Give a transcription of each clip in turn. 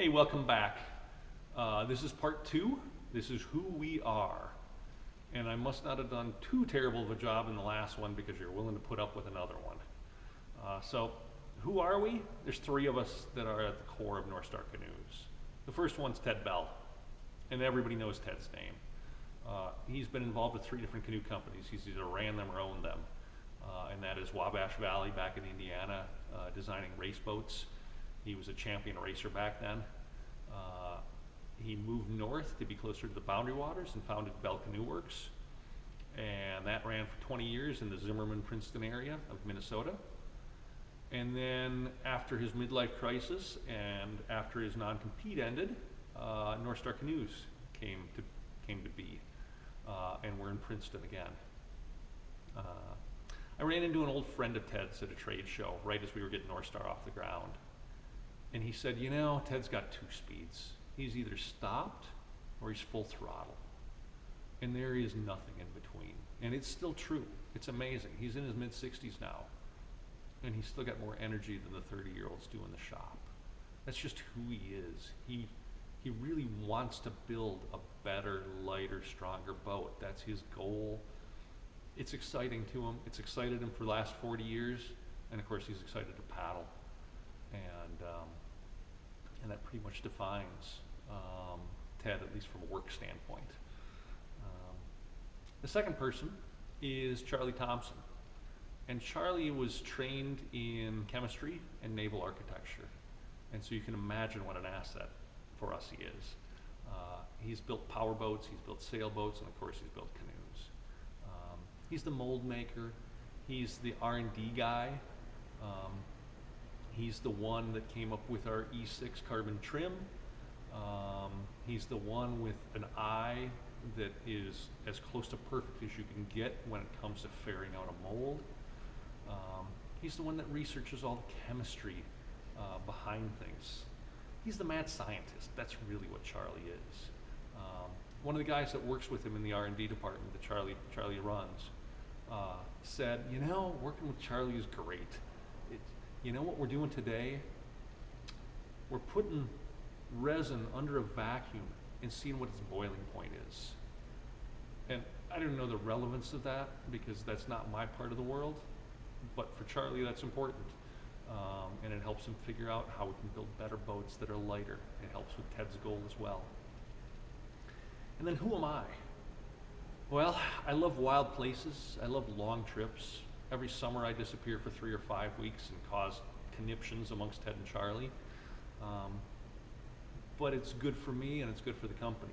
Hey, welcome back. This is part two. This is who we are. And I must not have done too terrible of a job in the last one because you're willing to put up with another one. So, who are we? There's three of us that are at the core of Northstar Canoes. The first one's Ted Bell, and everybody knows Ted's name. He's been involved with three different canoe companies. He's either ran them or owned them. And that is Wabash Valley back in Indiana, designing race boats. He was a champion racer back then. He moved north to be closer to the Boundary Waters and founded Bell Canoe Works. And that ran for 20 years in the Zimmerman-Princeton area of Minnesota. And then after his midlife crisis and after his non-compete ended, Northstar Canoes came to be. And we're in Princeton again. I ran into an old friend of Ted's at a trade show right as we were getting Northstar off the ground. And he said, you know, Ted's got two speeds. He's either stopped or he's full throttle. And there is nothing in between. And it's still true. It's amazing. He's in his mid-60s now. And he's still got more energy than the 30-year-olds do in the shop. That's just who he is. He really wants to build a better, lighter, stronger boat. That's his goal. It's exciting to him. It's excited him for the last 40 years. And of course, he's excited to paddle. And that pretty much defines Ted, at least from a work standpoint. The second person is Charlie Thompson. And Charlie was trained in chemistry and naval architecture. And so you can imagine what an asset for us he is. He's built power boats, he's built sailboats, and of course he's built canoes. He's the mold maker, he's the R&D guy. He's the one that came up with our E6 carbon trim. He's the one with an eye that is as close to perfect as you can get when it comes to ferrying out a mold. He's the one that researches all the chemistry behind things. He's the mad scientist. That's really what Charlie is. One of the guys that works with him in the R&D department that Charlie runs said, you know, working with Charlie is great. You know what we're doing today? We're putting resin under a vacuum and seeing what its boiling point is. And I don't know the relevance of that because that's not my part of the world, but for Charlie that's important. And it helps him figure out how we can build better boats that are lighter. It helps with Ted's goal as well. And then who am I? Well, I love wild places. I love long trips. Every summer I disappear for 3 or 5 weeks and cause conniptions amongst Ted and Charlie. But it's good for me and it's good for the company.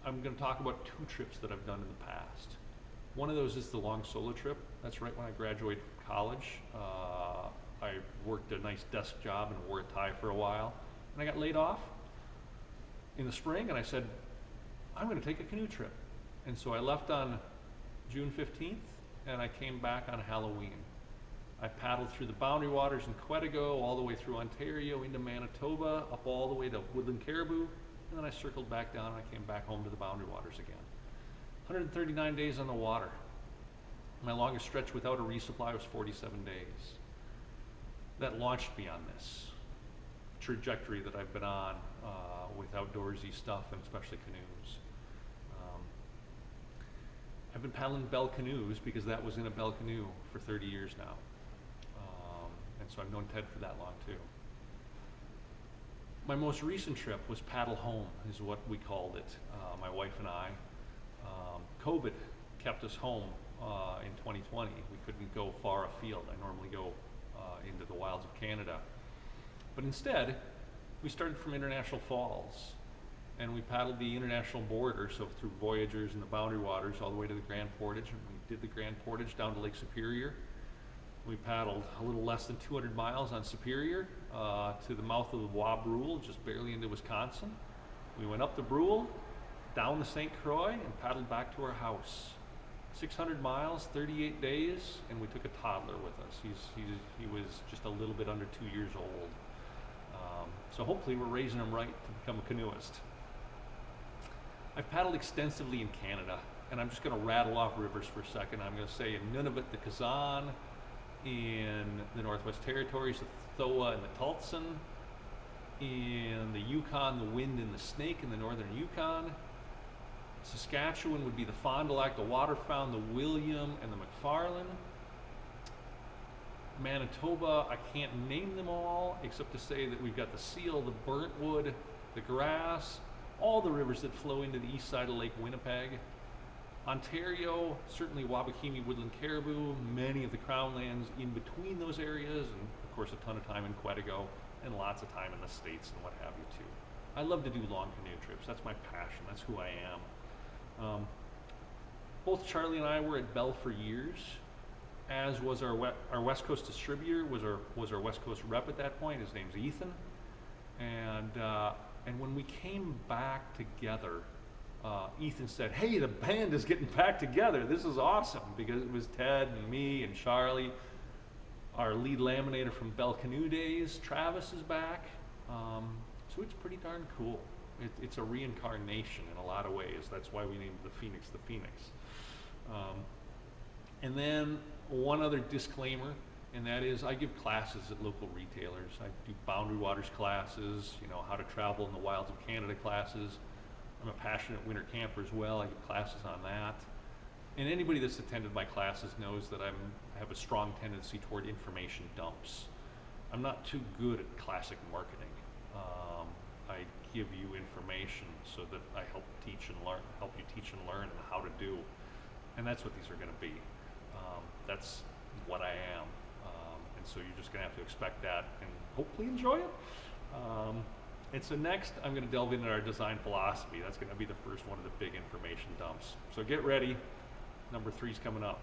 I'm going to talk about 2 trips that I've done in the past. One of those is the long solo trip. That's right when I graduated from college. I worked a nice desk job and wore a tie for a while. And I got laid off in the spring and I said, I'm going to take a canoe trip. And so I left on June 15th, and I came back on Halloween. I paddled through the Boundary Waters in Quetigo, all the way through Ontario into Manitoba, up all the way to Woodland Caribou, and then I circled back down and I came back home to the Boundary Waters again. 139 days on the water. My longest stretch without a resupply was 47 days. That launched me on this trajectory that I've been on with outdoorsy stuff and especially canoes. I've been paddling Bell Canoes because that was in a Bell Canoe for 30 years now. And so I've known Ted for that long too. My most recent trip was paddle home is what we called it, my wife and I. COVID kept us home in 2020. We couldn't go far afield. I normally go into the wilds of Canada. But instead, we started from International Falls. And we paddled the international border, so through Voyageurs and the Boundary Waters all the way to the Grand Portage, and we did the Grand Portage down to Lake Superior. We paddled a little less than 200 miles on Superior to the mouth of the Bois Brule, just barely into Wisconsin. We went up the Brule, down the St. Croix, and paddled back to our house. 600 miles, 38 days, and we took a toddler with us. He was just a little bit under 2 years old. So hopefully we're raising him right to become a canoeist. I've paddled extensively in Canada, and I'm just going to rattle off rivers for a second. I'm going to say in Nunavut, the Kazan, in the Northwest Territories, the Thoa and the Tultson, In the Yukon, the Wind and the Snake in the northern Yukon. Saskatchewan would be the Fond du Lac, the Waterfound, the William, and the McFarland. Manitoba, I can't name them all, except to say that we've got the Seal, the Burntwood, the Grass, all the rivers that flow into the east side of Lake Winnipeg. Ontario, certainly Wabakimi, Woodland, Caribou, many of the Crown lands in between those areas, and of course a ton of time in Quetigo, and lots of time in the States and what have you too. I love to do long canoe trips. That's my passion. That's who I am. Both Charlie and I were at Bell for years, as was our West Coast distributor, was our West Coast rep at that point. His name's Ethan. And when we came back together, Ethan said, "Hey, the band is getting back together. This is awesome," because it was Ted and me and Charlie. Our lead laminator from Bell Canoe days, Travis, is back. So it's pretty darn cool. It's a reincarnation in a lot of ways. That's why we named the Phoenix. And then one other disclaimer, and that is I give classes at local retailers. I do Boundary Waters classes, how to travel in the wilds of Canada classes. I'm a passionate winter camper as well. I give classes on that. And anybody that's attended my classes knows that I have a strong tendency toward information dumps. I'm not too good at classic marketing. I give you information so that I help you teach and learn and how to do. And that's what these are going to be. That's what I am. And so you're just going to have to expect that and hopefully enjoy it. And so next, I'm going to delve into our design philosophy. That's going to be the first one of the big information dumps. So get ready. Number 3's coming up.